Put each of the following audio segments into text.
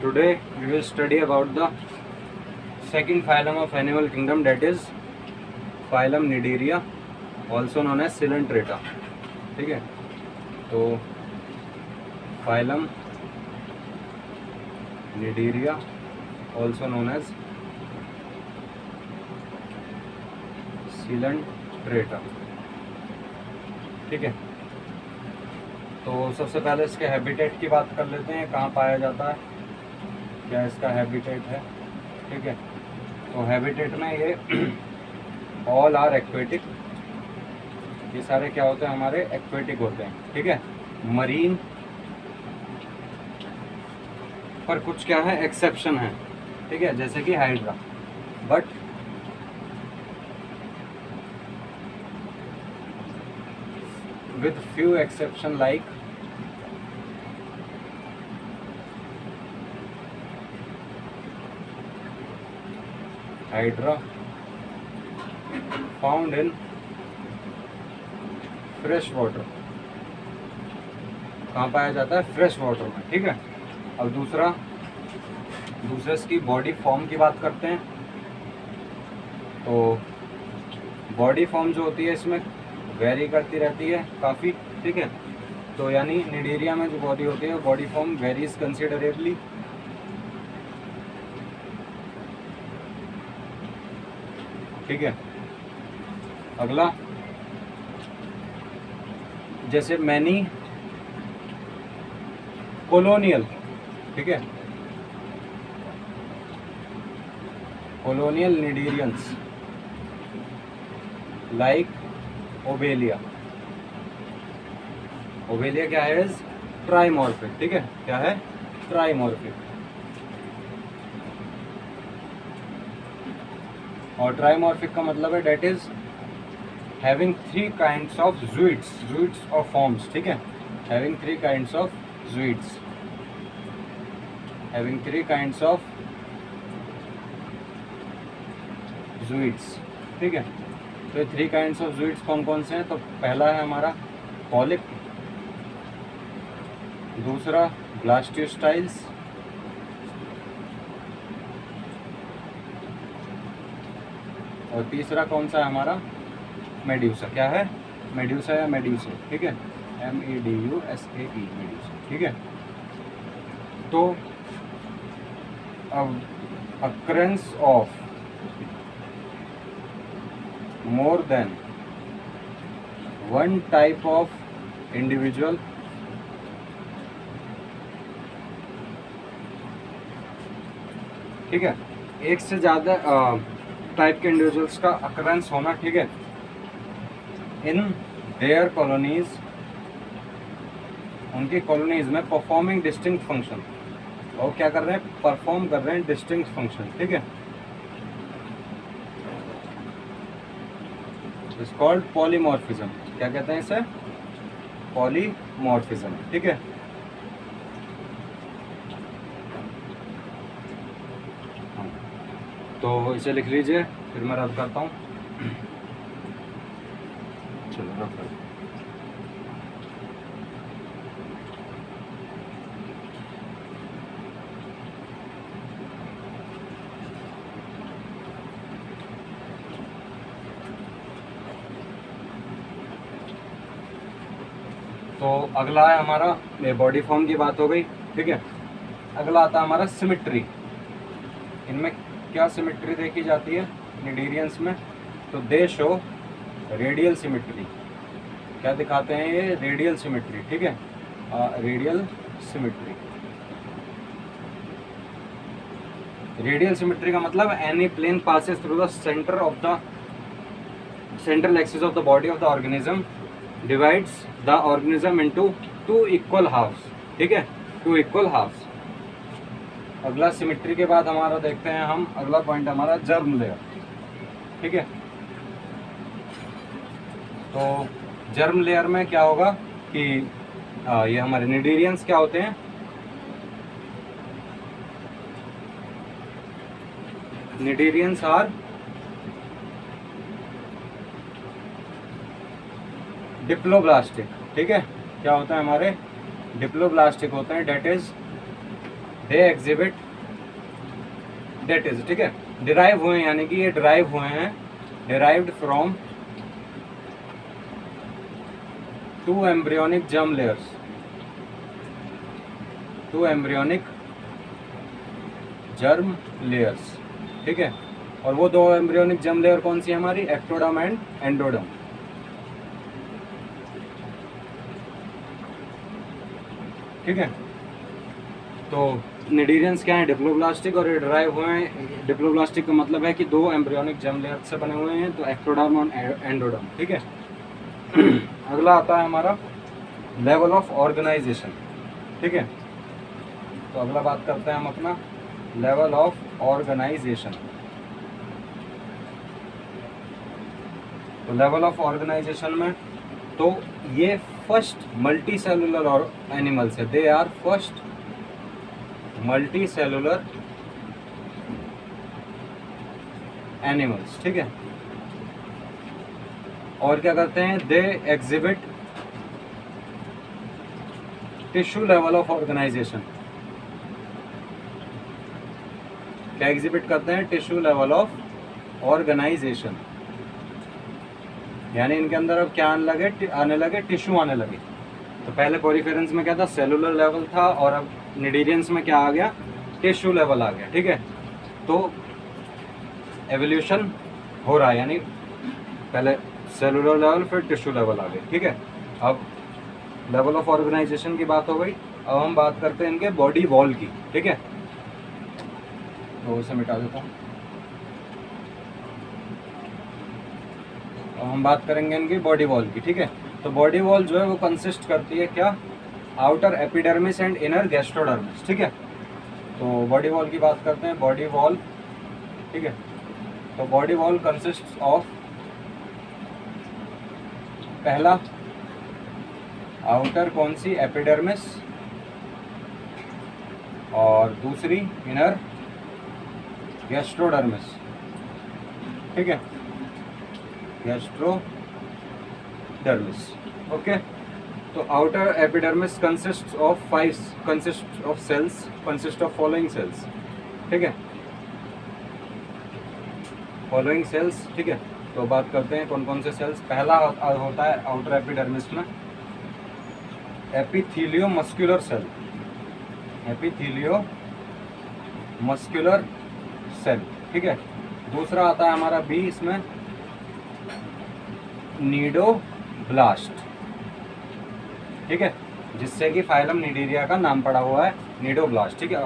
Today we will study about the second phylum of animal kingdom, that is phylum Cnidaria, also known as Coelenterata. ठीक है, तो phylum Cnidaria, also known as Coelenterata. ठीक है, तो सबसे पहले इसके हैबिटेट की बात कर लेते हैं, कहाँ पाया जाता है, क्या इसका हैबिटेट है. ठीक है, तो हैबिटेट में ये ऑल आर एक्वेटिक, ये सारे क्या होते हैं, हमारे एक्वेटिक होते हैं. ठीक है, मरीन, पर कुछ क्या है, एक्सेप्शन है. ठीक है, जैसे कि hydra, but with few exception like hydra found in fresh water. कहाँ पाया जाता है, फ्रेश वाटर में. ठीक है, अब दूसरे इसकी बॉडी फॉर्म की बात करते हैं. तो बॉडी फॉर्म जो होती है इसमें वेरी करती रहती है काफ़ी. ठीक है, तो यानी निडेरिया में जो बॉडी होती है वो बॉडी फॉर्म वेरीज कंसिडरेबली. ठीक है, अगला, जैसे मैनी कॉलोनियल. ठीक है, colonial cnidarians like Obelia. Obelia क्या है, इज ट्राइमॉर्फिक. ठीक है, क्या है, ट्राइमॉर्फिक. और ट्राइमॉर्फिक का मतलब है that is having 3 kinds of zooids और फॉर्म्स. ठीक है, having 3 kinds of zooids, having 3 kinds of zooids. ठीक है, तो ये 3 काइंड्स ऑफ ज़ूइड्स कौन कौन से हैं, तो पहला है हमारा पॉलिप, दूसरा ब्लास्टोस्टाइल्स, और तीसरा कौन सा है हमारा, मेड्यूसा. क्या है, मेड्यूसा या मेड्यूसा. ठीक है, MEDUSAE, मेड्यूसा. ठीक है, तो अब occurrence of more than one type of individual ठीक है, एक से ज़्यादा टाइप के इंडिविजुअल्स का अकरेंस होना. ठीक है, इन देयर कॉलोनीज, उनकी कॉलोनीज में परफॉर्मिंग डिस्टिंक्ट फंक्शन, और क्या कर रहे हैं, परफॉर्म कर रहे हैं डिस्टिंक्ट फंक्शन. ठीक है, इट्स कॉल्ड पॉलीमॉर्फिज्म. क्या कहते हैं इसे, पॉलीमॉर्फिज्म. ठीक है, तो इसे लिख लीजिए, फिर मैं रद्द करता हूँ. चलो रद्द कर. तो अगला है हमारा, ये बॉडी फॉर्म की बात हो गई. ठीक है, अगला आता है हमारा सिमेट्री. इनमें क्या सिमेट्री देखी जाती है निडेरियंस में, तो दे शो रेडियल सिमेट्री. क्या दिखाते हैं ये, रेडियल सिमेट्री. ठीक है, रेडियल सिमेट्री. रेडियल सिमेट्री का मतलब any plane passes through the centre of the central axis of the body of the organism, divides the organism into 2 equal halves. ठीक है, 2 इक्वल हाफ्स. अगला सिमेट्री के बाद हमारा देखते हैं हम, अगला पॉइंट हमारा जर्म लेयर. ठीक है, तो जर्म लेयर में क्या होगा कि ये हमारे निडेरियंस क्या होते हैं, निडेरियंस आर डिप्लोब्लास्टिक. ठीक है, क्या होता है, हमारे डिप्लोब्लास्टिक होते हैं. That is they exhibit, that is, ठीक है, डिराइव हुए यानी कि ये डिराइव हुए हैं, derived from 2 embryonic germ layers, 2 embryonic germ layers, ठीक है। और वो 2 एम्ब्रियोनिक जर्म लेयर कौन सी है हमारी, एक्टोडर्म एंड एंडोडर्म, ठीक है। तो निडीरियंस क्या है, डिप्लोब्लास्टिक, और ये डिराइव हुए हैं, डिप्लोब्लास्टिक का मतलब है कि 2 एम्ब्रियोनिक जर्म लेयर से बने हुए हैं, तो एक्टोडर्म और एंडोडर्म, ठीक है। अगला आता है हमारा लेवल ऑफ ऑर्गेनाइजेशन, ठीक है। तो अगला बात करते हैं हम अपना लेवल ऑफ ऑर्गेनाइजेशन। तो लेवल ऑफ ऑर्गेनाइजेशन में तो ये फर्स्ट मल्टी सेलुलर एनिमल्स है, they are first multicellular animals, ठीक है। और क्या करते हैं, they exhibit tissue level of organisation, क्या एग्जिबिट करते हैं, टिश्यू लेवल ऑफ ऑर्गेनाइजेशन, यानी इनके अंदर अब क्या आने लगे टिश्यू आने लगे। तो पहले कोरिफेरेंस में क्या था, सेलुलर लेवल था, और अब निडीरियंस में क्या आ गया, टिश्यू लेवल आ गया, ठीक है। तो एवोल्यूशन हो रहा है, यानी पहले सेलुलर लेवल फिर टिश्यू लेवल आ गए, ठीक है। अब लेवल ऑफ ऑर्गेनाइजेशन की बात हो गई, अब हम बात करते हैं इनके बॉडी वॉल की, ठीक है। तो इसे मिटा देता हूँ। अब हम बात करेंगे इनकी बॉडी वॉल की, ठीक है। तो बॉडी वॉल जो है वो कंसिस्ट करती है क्या, outer epidermis and inner gastrodermis, ठीक है। तो बॉडी वॉल की बात करते हैं, बॉडी वॉल, ठीक है। तो बॉडी वॉल कंसिस्ट ऑफ, पहला आउटर कौन सी, एपिडर्मिस, और दूसरी इनर गैस्ट्रोडर्मिस, ठीक है, गैस्ट्रोडर्मिस, ओके। तो outer epidermis consist of cells, consist of following cells, ठीक है, फॉलोइंग सेल्स, ठीक है। तो बात करते हैं कौन कौन से सेल्स। पहला होता है आउटर एपिडर्मिस में एपिथेलियो मस्कुलर सेल, एपिथेलियो मस्कुलर सेल, ठीक है। दूसरा आता है हमारा बी, इसमें नीडोब्लास्ट, ठीक है, जिससे कि फाइलम निडीरिया का नाम पड़ा हुआ है नीडोब्लास्ट, ठीक है।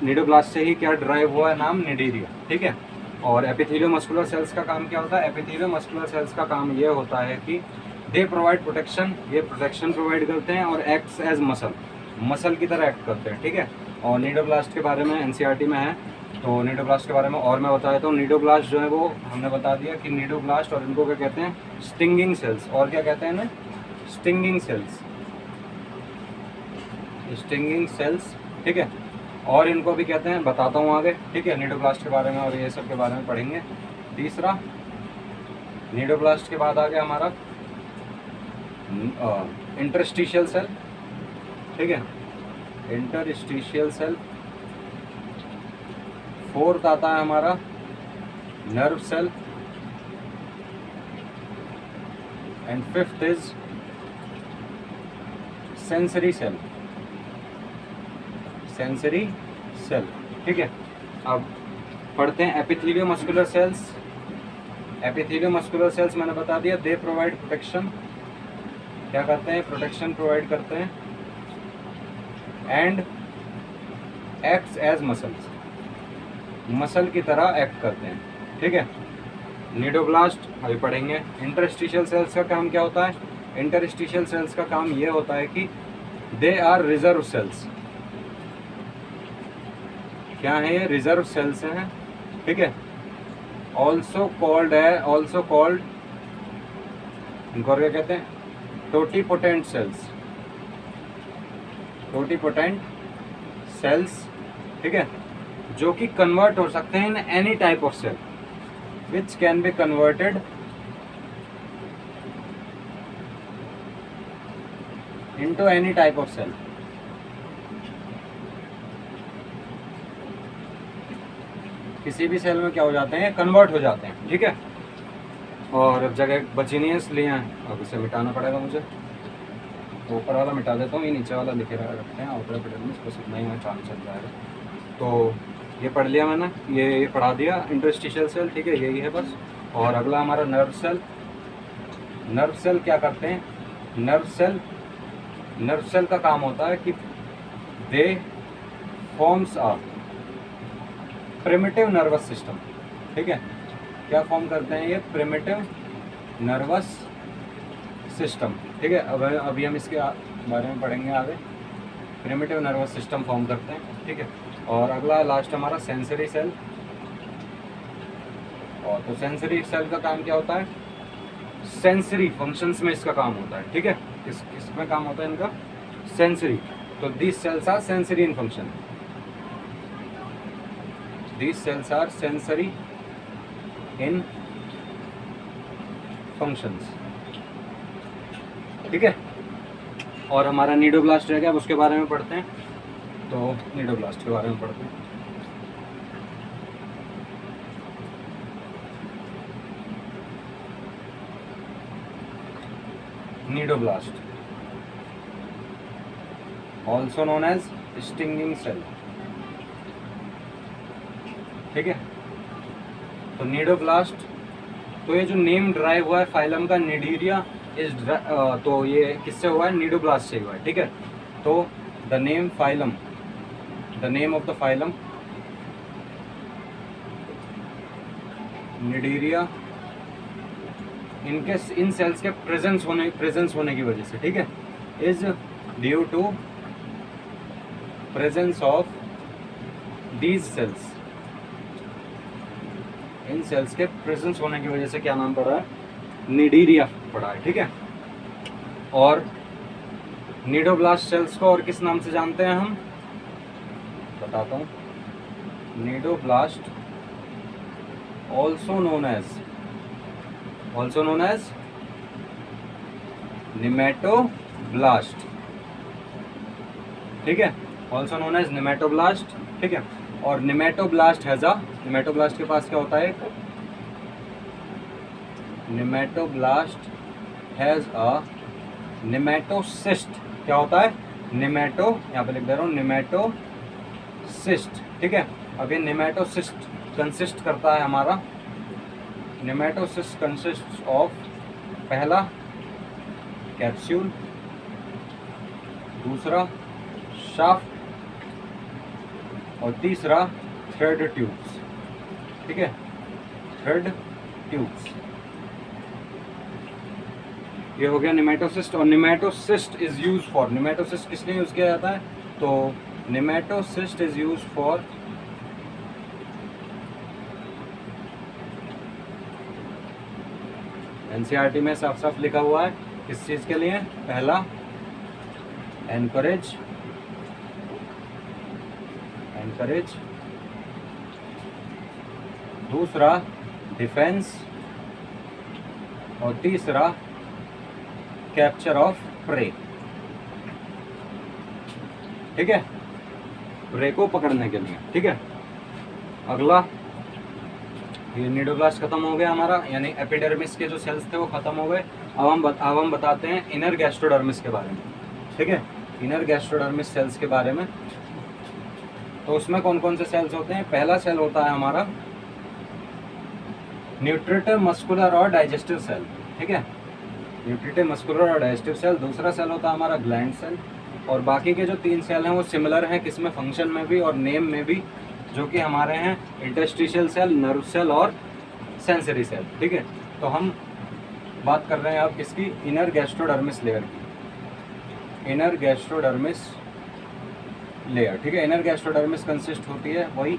नीडोब्लास्ट से ही क्या ड्राइव हुआ है नाम निडीरिया, ठीक है। और एपिथेलियो मस्कुलर सेल्स का काम क्या होता है, एपिथेलियो मस्कुलर सेल्स का काम ये होता है कि दे प्रोवाइड प्रोटेक्शन, ये प्रोटेक्शन प्रोवाइड करते हैं, और एक्ट्स एज मसल की तरह एक्ट करते हैं, ठीक है। और नीडोब्लास्ट के बारे में एनसीईआरटी में है, तो नीडोब्लास्ट के बारे में और मैं बता देता हूँ। नीडोब्लास्ट जो है वो हमने बता दिया कि नीडोब्लास्ट, और इनको क्या कहते हैं, स्टिंगिंग सेल्स, और क्या कहते हैं इन्हें, स्टिंगिंग सेल्स, स्टिंगिंग सेल्स, ठीक है। और इनको भी कहते हैं, बताता हूँ आगे, ठीक है, नीडोब्लास्ट के बारे में और ये सब के बारे में पढ़ेंगे। तीसरा, नीडोब्लास्ट के बाद आ गया हमारा इंटरस्टिशियल सेल, ठीक है, इंटरस्टिशियल सेल। फोर्थ आता है हमारा nerve cell, and fifth is sensory cell, sensory cell, ठीक है। अब पढ़ते हैं epitheliomuscular cells. Epitheliomuscular cells मैंने बता दिया, दे प्रोवाइड प्रोटेक्शन, क्या करते हैं, प्रोटेक्शन प्रोवाइड करते हैं, and acts as muscles, muscle की तरह एक्ट करते हैं, ठीक है। नीडोब्लास्ट अभी पढ़ेंगे। इंटरस्टिशियल सेल्स का काम क्या होता है, इंटरस्टिशियल सेल्स का काम ये होता है कि दे आर रिजर्व सेल्स, क्या है ये, रिजर्व सेल्स हैं, ठीक है। ऑल्सो कॉल्ड इनको क्या कहते हैं, टोटीपोटेंट सेल्स, टोटीपोटेंट सेल्स, ठीक है, जो कि कन्वर्ट हो सकते हैं in any type of cell which can be converted into any type of cell, किसी भी सेल में क्या हो जाते हैं, कन्वर्ट हो जाते हैं, ठीक है। और अब जगह बची नहीं है इसलिए अब इसे मिटाना पड़ेगा मुझे। तो ऊपर वाला मिटा देता हूँ, ये नीचे वाला लिखे रखते हैं आउटर एपिडर्मिस, बस इतना ही में काम चल जाएगा। तो ये पढ़ लिया मैंने, ये पढ़ा दिया इंटरस्टिशियल सेल, ठीक है, यही है बस। और अगला हमारा नर्व सेल। नर्व सेल क्या करते हैं, नर्व सेल का काम होता है कि दे forms a primitive nervous system, ठीक है। क्या फॉर्म करते हैं ये, प्रिमिटिव नर्वस सिस्टम, ठीक है। अब अभी हम इसके बारे में पढ़ेंगे आगे। प्रिमिटिव नर्वस सिस्टम फॉर्म करते हैं, ठीक है। और अगला लास्ट हमारा सेंसरी सेल। और तो सेंसरी सेल का काम क्या होता है, सेंसरी फंक्शंस में इसका काम होता है, ठीक है। किसमें काम होता है इनका, सेंसरी। तो these cells are sensory in function, these cells are sensory in functions, ठीक है। और हमारा नीडोब्लास्ट रह गया, अब उसके बारे में पढ़ते हैं। तो नीडोब्लास्ट के बारे में पढ़ते हैं। Cnidoblast also known as stinging cell, ठीक है। तो नीडोब्लास्ट, तो ये जो नेम ड्राइव हुआ है फाइलम का निडीरिया इस तो ये किससे हुआ है, नीडोब्लास्ट से हुआ है, ठीक है। तो the name phylum, the name of the phylum Cnidaria, इनके इन सेल्स के प्रेजेंस होने की वजह से, ठीक है, is due to presence of these cells, इन सेल्स के प्रेजेंस होने की वजह से क्या नाम पड़ा है, निडीरिया पड़ा है, ठीक है। और नीडोब्लास्ट सेल्स को और किस नाम से जानते हैं हम, बताता हूँ। Cnidoblast also known as nematoblast, ठीक है, ऑल्सो नोन एज निमेटोब्लास्ट, ठीक है। और निमेटोब्लास्ट के पास क्या होता है, निमेटोब्लास्ट हैज अ निमेटोसिस्ट, क्या होता है, निमेटो, यहाँ पे लिख दे रहा हूँ, निमेटोसिस्ट, ठीक है। अब ये निमेटोसिस्ट कंसिस्ट करता है हमारा, निमेटोसिस्ट कंसिस्ट ऑफ, पहला कैप्सूल, दूसरा शाफ्ट और तीसरा थ्रेड ट्यूब्स, ठीक है, थ्रेड ट्यूब्स। ये हो गया निमेटोसिस्ट। और nematocyst is use for, nematocyst किस लिए यूज किया जाता है, तो nematocyst is use for NCERT में साफ साफ लिखा हुआ है, किस चीज के लिए, पहला एनकरेज, दूसरा डिफेंस और तीसरा कैप्चर ऑफ प्रे, ठीक है, प्रे को पकड़ने के लिए, ठीक है। अगला, ये नीडोब्लास्ट खत्म हो गया हमारा, यानी एपिडर्मिस के जो सेल्स थे वो खत्म हो गए। अब हम बताते हैं इनर गैस्ट्रोडर्मिस के बारे में, ठीक है, इनर गैस्ट्रोडर्मिस सेल्स के बारे में। तो उसमें कौन कौन से सेल्स होते हैं, पहला सेल होता है हमारा न्यूट्रिटिव मस्कुलर और डाइजेस्टिव सेल, ठीक है, न्यूट्रिटिव मस्कुलर और डाइजेस्टिव सेल। दूसरा सेल होता है हमारा ग्लैंड सेल। और बाकी के जो 3 सेल हैं वो सिमिलर हैं, किसमें, फंक्शन में भी और नेम में भी, जो कि हमारे हैं इंटरस्टिशियल सेल, नर्व सेल और सेंसरी सेल, ठीक है। तो हम बात कर रहे हैं अब किसकी, इनर गैस्ट्रोडर्मिस लेयर की, इनर गैस्ट्रोडर्मिस लेयर, ठीक है। इनर गैस्ट्रोडर्मिस कंसिस्ट होती है, वही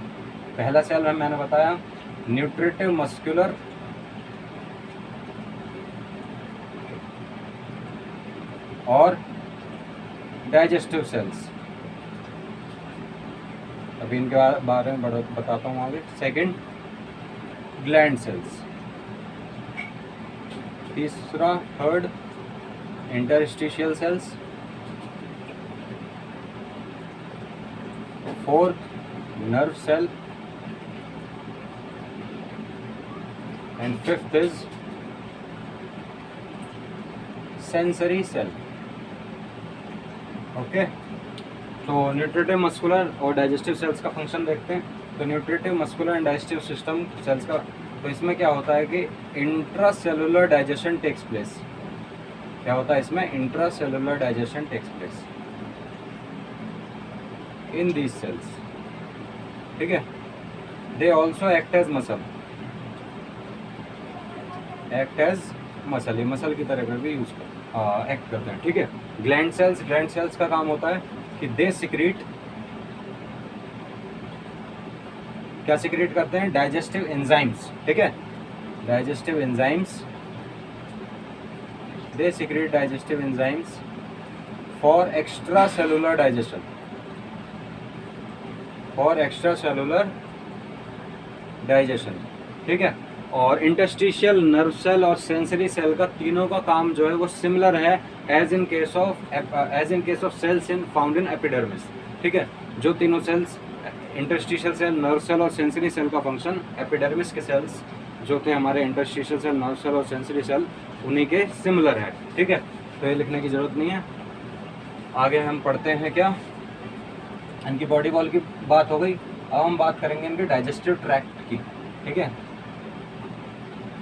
पहला सेल है मैंने बताया, न्यूट्रिटिव मस्कुलर और डाइजेस्टिव सेल्स। अभी इनके बारे में बताता हूँ आगे। Second, gland cells. तीसरा, third, interstitial cells. Fourth, nerve cell. And fifth is sensory cell. Okay, तो न्यूट्रिटिव मस्कुलर और डाइजेस्टिव सेल्स का फंक्शन देखते हैं। तो nutritive muscular and digestive system cells का, तो इसमें क्या होता है कि इंट्रासेलुलर डाइजेशन टेक्स प्लेस। क्या होता है इसमें? Intracellular digestion takes place in these cells. ठीक है, they also act as muscle, act as muscle, ये मसल की तरह भी यूज एक्ट करते हैं। ठीक है, ग्लैंड सेल्स, ग्लैंड सेल्स का काम होता है कि दे सिक्रीट, क्या सिक्रीट करते हैं? Digestive enzymes. ठीक है, digestive enzymes, they secrete digestive enzymes for extracellular digestion, for extracellular digestion. ठीक है, और इंटरस्टिशियल नर्व सेल और सेंसरी सेल का तीनों का काम जो है वो सिमिलर है as in case of cells in found in epidermis. ठीक है, जो तीनों cells, interstitial cell, nerve cell और सेंसरी सेल का फंक्शन एपिडर्मिस के सेल्स जो थे हमारे इंटरस्टिशियल सेल, नर्व सेल और सेंसरी सेल, उन्हीं के सिमिलर है। ठीक है, तो ये लिखने की जरूरत नहीं है। आगे हम पढ़ते हैं क्या, इनकी बॉडी वॉल की बात हो गई। अब हम बात करेंगे इनके डाइजेस्टिव ट्रैक्ट की। ठीक है,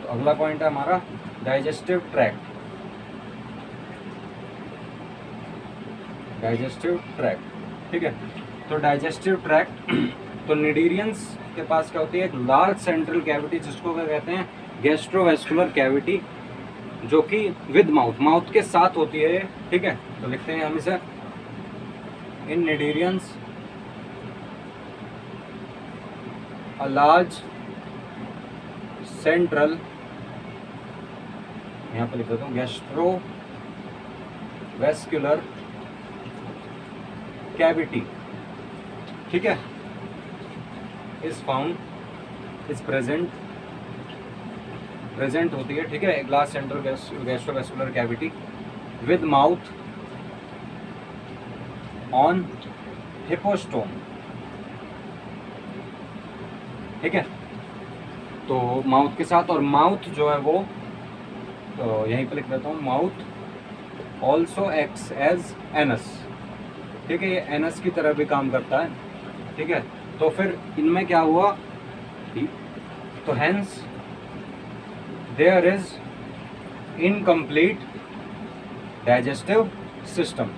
तो अगला पॉइंट है हमारा डाइजेस्टिव ट्रैक्ट। डाइजेस्टिव ट्रैक्ट, ठीक है, तो डाइजेस्टिव ट्रैक्ट, तो निडीरियंस के पास क्या होती है? एक लार्ज सेंट्रल कैविटी जिसको क्या कहते हैं? गैस्ट्रोवेस्कुलर कैविटी, जो कि विद माउथ, माउथ के साथ होती है। ठीक है, तो लिखते हैं हम इसे, इन निडीरियंस अ लार्ज सेंट्रल, यहाँ पे लिख देता हूँ, गैस्ट्रोवेस्कुलर कैविटी। ठीक है, इज फाउंड, इज प्रेजेंट होती है। ठीक है, एक large central gastrovascular cavity with mouth on hypostome. ठीक है, तो माउथ के साथ, और माउथ जो है वो, तो यहीं पे लिख देता हूँ, mouth also acts as anus. ठीक है, ये एनस की तरह भी काम करता है। ठीक है, तो फिर इनमें क्या हुआ? तो hence there is incomplete digestive system.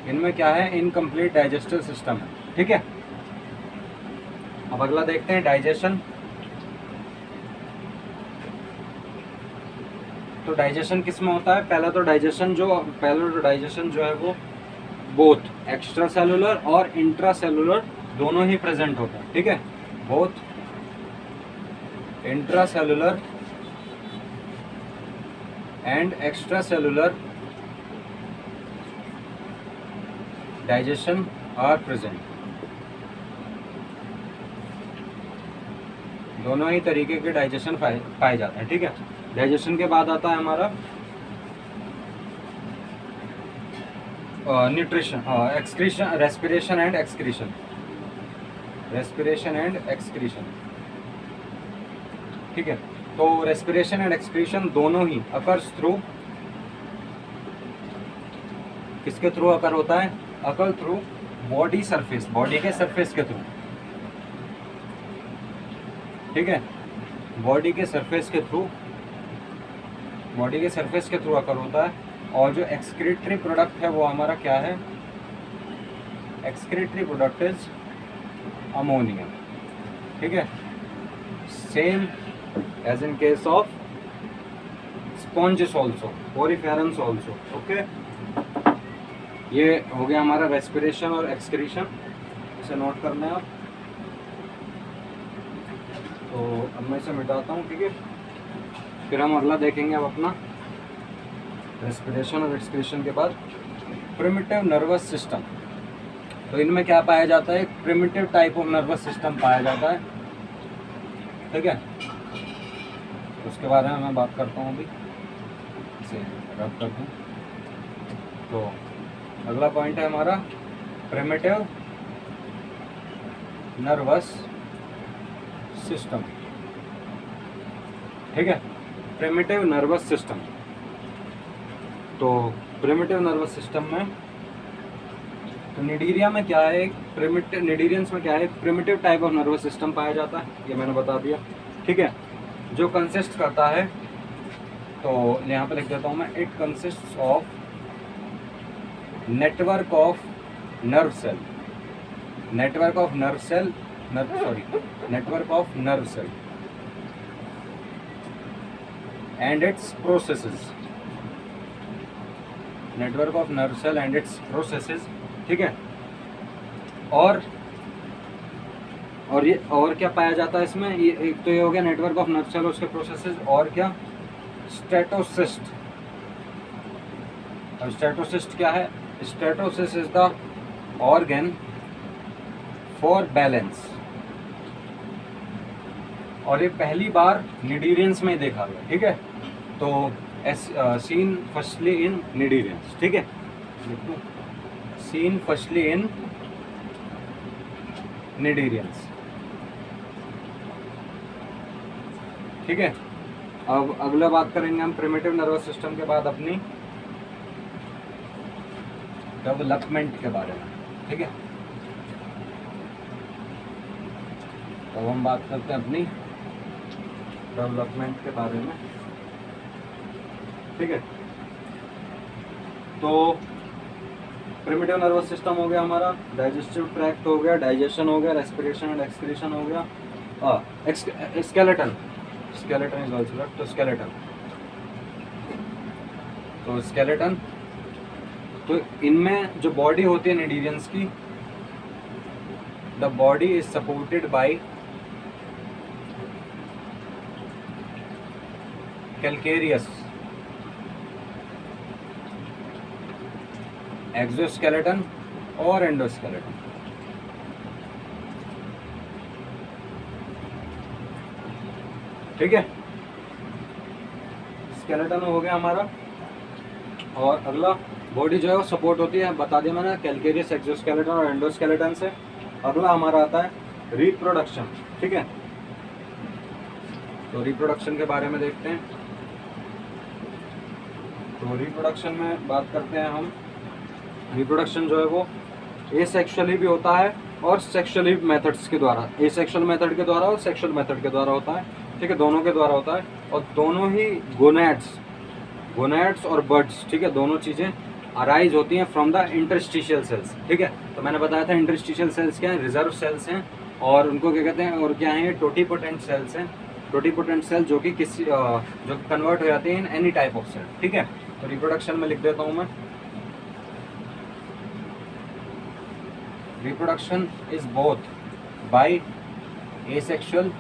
इनमें क्या है? इनकम्प्लीट डाइजेस्टिव सिस्टम है। ठीक है, अब अगला देखते हैं डाइजेशन। तो डाइजेशन किस में होता है? पहला तो डाइजेशन जो है वो बोथ एक्स्ट्रा सेलुलर और इंट्रा सेलुलर दोनों ही प्रेजेंट होता है। ठीक है, both intracellular and extracellular digestion are present. दोनों ही तरीके के डाइजेशन पाए जाते हैं। ठीक है, डाइजेशन के बाद आता है हमारा nutrition, excretion, respiration and excretion. Respiration and excretion, ठीक है, तो रेस्पिरेशन एंड एक्सक्रीशन दोनों ही अकर्स थ्रू, किसके थ्रू अकर होता है? अकर थ्रू बॉडी सरफेस, बॉडी के सरफेस के थ्रू। ठीक है, बॉडी के सरफेस के थ्रू, बॉडी के सरफेस के थ्रू अकर होता है। और जो एक्सक्रीटरी प्रोडक्ट है वो हमारा क्या है? Excretory product is ammonia. ठीक है, same as in case of sponges also, poriferans also. Okay, ये हो गया हमारा रेस्पिरेशन और एक्सक्रीशन, इसे नोट करना है आप। तो अब मैं इसे मिटाता हूँ। ठीक है, फिर हम अगला देखेंगे अब अपना रेस्पिरेशन और एक्सक्रीशन के बाद प्रिमिटिव नर्वस सिस्टम। तो इनमें क्या पाया जाता है? Primitive type of nervous system पाया जाता है। ठीक है, उसके बारे में मैं बात करता हूँ अभी, इसे रब कर दूँ। तो अगला पॉइंट है हमारा प्रिमिटिव नर्वस सिस्टम, ठीक है, प्रिमिटिव नर्वस सिस्टम। तो प्रिमिटिव नर्वस सिस्टम में तो निडीरिया में क्या है, प्रिमिटिव निडीरियंस में क्या है, primitive type of nervous system पाया जाता है, ये मैंने बता दिया, ठीक है, जो कंसिस्ट करता है, तो यहाँ पे लिख देता हूँ मैं, it consist of network of nerve cell, network of nerve cell, network of nerve cell and its processes, network of nerve cell and its processes, ठीक है। और ये और क्या पाया जाता है इसमें, ये एक तो ये हो गया नेटवर्क ऑफ नर्व सेल, उसके प्रोसेसेस, और क्या, स्टेटोसिस्ट। और स्टेटोसिस्ट क्या है, statocyst is the organ for balance, और ये पहली बार निडीरियंस में देखा गया, ठीक है। तो सीन फर्स्टली इन निडीरियंस, ठीक है, सीन फर्स्टली इन निडीरियंस, ठीक है। अब अगला बात करेंगे हम प्रिमिटिव नर्वस सिस्टम के बाद अपनी डेवलपमेंट के बारे में, ठीक है। तो हम बात करते हैं अपनी डेवलपमेंट के बारे में, ठीक है। तो प्रिमिटिव नर्वस सिस्टम हो गया हमारा, डाइजेस्टिव ट्रैक्ट हो गया, डाइजेशन हो गया, रेस्पिरेशन एंड एक्सक्रीशन हो गया, स्केलेटन, स्केलेटन इज आल्सो तो स्केलेटन, तो स्केलेटन, तो इनमें जो बॉडी होती है निडीरियंस की, the body is supported by calcareous exoskeleton और एंडोस्केलेटन, ठीक है। स्केलेटन हो गया हमारा, और अगला बॉडी जो है वो सपोर्ट होती है, बता दिया मैंने, कैलकेरियस, एक्सोस्केलेटन और एंडोस्केलेटन से। अगला हमारा आता है रिप्रोडक्शन, ठीक है। तो रिप्रोडक्शन के बारे में देखते हैं। तो रिप्रोडक्शन में बात करते हैं हम, रिप्रोडक्शन जो है वो एसेक्सुअली भी होता है और सेक्सुअली मेथड्स के द्वारा, एसेक्सुअल मेथड के द्वारा और सेक्सुअल मेथड के द्वारा होता है, ठीक है, दोनों के द्वारा होता है। और दोनों ही गोनैड्स और बड्स, ठीक है, दोनों चीज़ें अराइज होती हैं फ्रॉम द इंटरस्टिशियल सेल्स, ठीक है। तो मैंने बताया था इंटरस्टिशियल सेल्स क्या हैं, रिजर्व सेल्स हैं, और उनको क्या कहते हैं, और क्या हैं, टोटीपोटेंट सेल्स हैं, टोटीपोटेंट सेल जो कि किसी जो कन्वर्ट हो जाते हैं in any type of cell, ठीक है। तो रिप्रोडक्शन में लिख देता हूँ मैं, reproduction is both by asexual,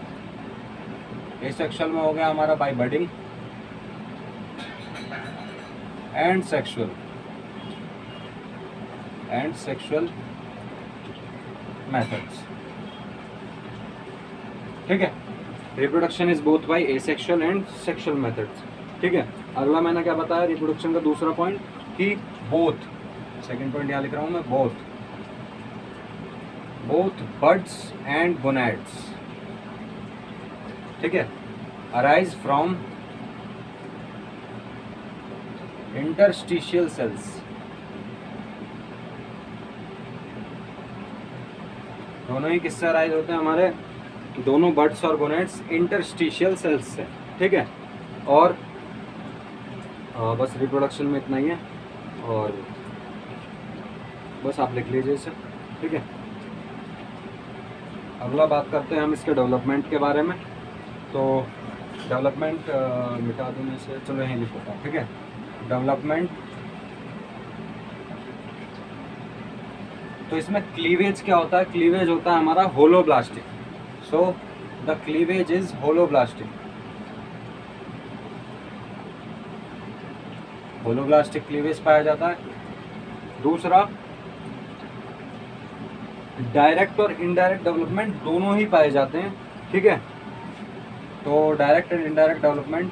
asexual में हो गया हमारा by budding, and sexual methods, ठीक है। Reproduction is both by asexual and sexual methods, ठीक है। अगला मैंने क्या बताया रिप्रोडक्शन का दूसरा पॉइंट, कि बोथ, सेकंड पॉइंट यहाँ लिख रहा हूँ मैं, बोथ बड्स एंड गोनैड्स, ठीक है, अराइज फ्रॉम इंटरस्टिशियल सेल्स, दोनों ही किससे अराइज होते हैं हमारे, दोनों बड्स और गोनैड्स इंटरस्टिशियल सेल्स से, ठीक है। और बस रिप्रोडक्शन में इतना ही है, और बस आप लिख लीजिए इसे, ठीक है। अगला बात करते हैं हम इसके डेवलपमेंट के बारे में। तो डेवलपमेंट मिटा दूँ इसे, चलो यहीं लिख देता हूँ, ठीक है। डेवलपमेंट, तो इसमें क्लीवेज क्या होता है, क्लीवेज होता है हमारा holoblastic, so the cleavage is holoblastic, holoblastic cleavage पाया जाता है। दूसरा, डायरेक्ट और इनडायरेक्ट डेवलपमेंट दोनों ही पाए जाते हैं, ठीक है। तो direct and indirect development,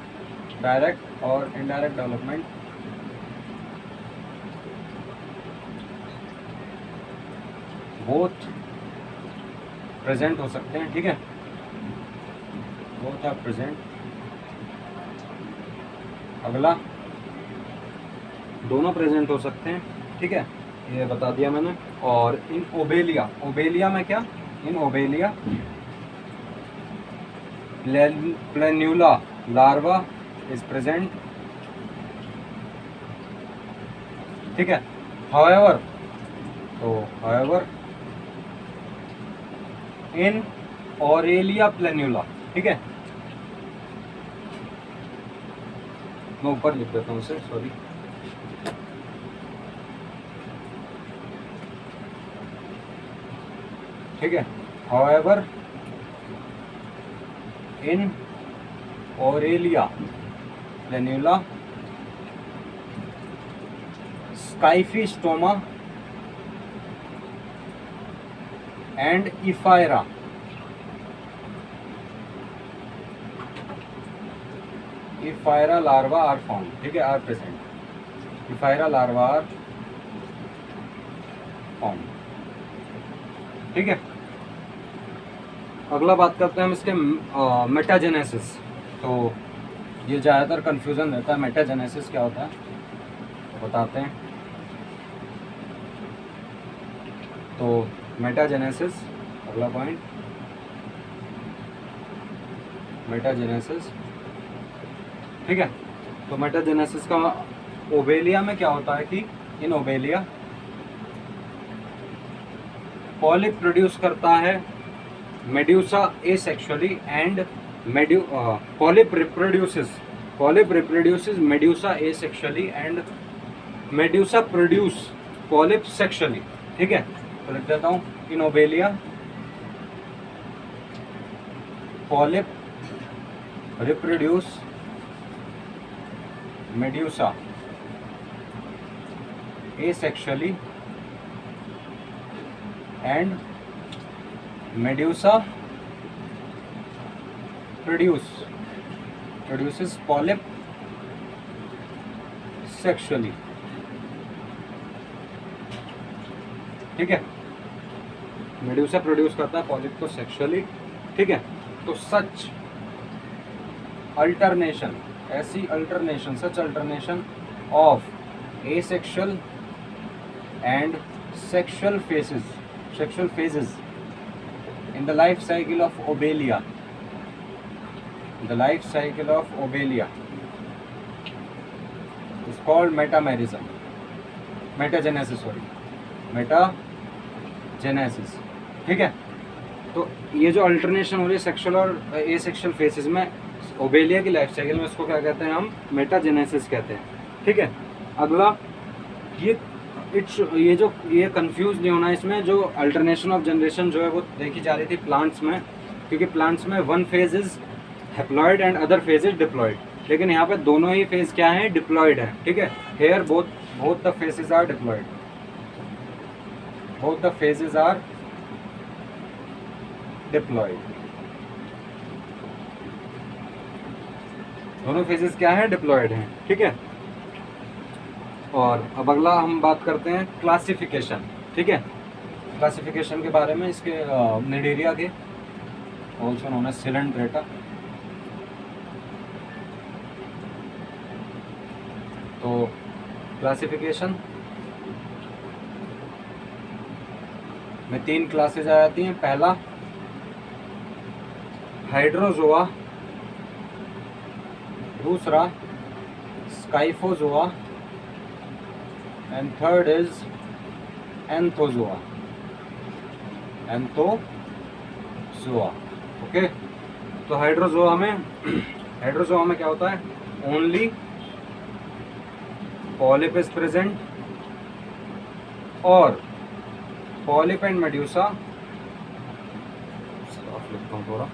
direct और इनडायरेक्ट डेवलपमेंट बोथ प्रेजेंट हो सकते हैं, ठीक है। Both are present. अगला, दोनों प्रेजेंट हो सकते हैं, ठीक है, ये बता दिया मैंने। और इन ओबेलिया, ओबेलिया में क्या, इन ओबेलिया प्लेन्यूला लार्वा इज प्रेजेंट, ठीक है। हाउएवर, तो हाउएवर इन ऑरेलिया प्लेन्यूला, ठीक है, मैं ऊपर लिख देता हूँ उसे, सॉरी। ठीक है, however in Aurelia planula scyphistoma and ephyra larva are found, ठीक है, are present. Ephyra larva are found, ठीक है। अगला बात करते हैं हम इसके मेटाजेनेसिस। तो ये ज़्यादातर कन्फ्यूज़न रहता है, मेटाजेनेसिस क्या होता है तो बताते हैं। तो मेटाजेनेसिस, अगला पॉइंट, मेटाजेनेसिस, ठीक है। तो मेटाजेनेसिस का ओबेलिया में क्या होता है कि इन ओबेलिया पॉलिप प्रोड्यूस करता है medusa asexually and polyp reproduces medusa asexually and medusa produce polyp sexually, ठीक है। तो लिख देता हूँ, in Obelia polyp reproduce medusa asexually and medusa produces polyp sexually, ठीक है। मेड्यूसा प्रोड्यूस करता है पॉलिप को सेक्सुअली, ठीक है। तो सच अल्टरनेशन, ऐसी alternation, such alternation of asexual and sexual phases in the life cycle of obelia, is called metagenesis, ठीक है। तो ये जो अल्टरनेशन हो रही है सेक्सुअल और एसेक्सुअल फेसेस में ओबेलिया की लाइफ साइकिल में, इसको क्या कहते हैं हम, मेटाजेनेसिस कहते हैं, ठीक है। अगला, ये कंफ्यूज नहीं होना इसमें, जो अल्टरनेशन ऑफ जनरेशन जो है वो देखी जा रही थी प्लांट्स में, क्योंकि प्लांट्स में one phase is haploid and other phase is diploid, लेकिन यहाँ पे दोनों ही फेज क्या है, डिप्लॉइड है, ठीक है। Here both the phases are diploid, दोनों फेजेस क्या है, डिप्लॉइड हैं, ठीक है। और अब अगला हम बात करते हैं क्लासिफिकेशन, ठीक है। क्लासिफिकेशन के बारे में, इसके निडेरिया के, ऑल्सो नोन एज सिलेंड्रेटा। तो क्लासिफिकेशन में 3 क्लासेज आ जाती हैं। पहला हाइड्रोजोआ, दूसरा Scyphozoa and third is Anthozoa, okay. तो हाइड्रोजोआ में क्या होता है, ओनली पॉलिप इज प्रेजेंट और पॉलिप एंड मेड्यूसा, लिखता हूँ थोड़ा,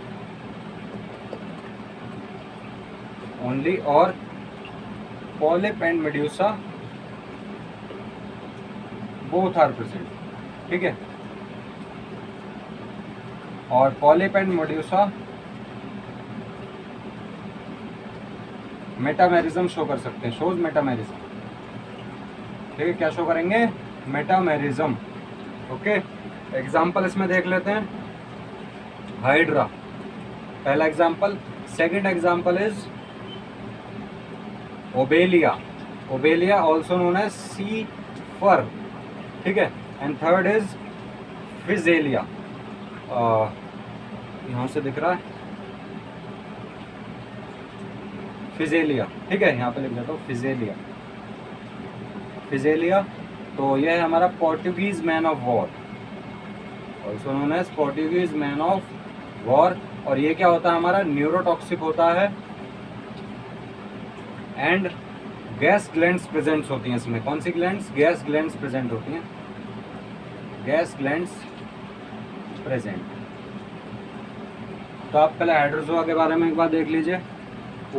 ओनली और polyp and medusa both are present, ठीक है। और polyp and medusa metamerism show कर सकते हैं, शोज मेटामेरिज्म, ठीक है। क्या शो करेंगे, मेटामेरिज्म, ओके। एग्जाम्पल इसमें देख लेते हैं। हाइड्रा, पहला example second example is Obelia, Obelia also known as sea fur, ठीक है। एंड थर्ड इज फिजेलिया, यहाँ से दिख रहा है फिजेलिया, ठीक है, यहाँ पे लिख देता हूँ फिजेलिया, फिजेलिया। तो यह है हमारा Portuguese man of war, also known as Portuguese man of war. और ये क्या होता है हमारा, न्यूरोटॉक्सिक होता है एंड गैस ग्लैंड्स प्रेजेंट होती हैं इसमें। कौन सी ग्लैंड्स, गैस ग्लैंड्स प्रेजेंट होती हैं, गैस ग्लैंड्स प्रेजेंट। तो आप पहले हाइड्रोजोआ के बारे में एक बार देख लीजिए।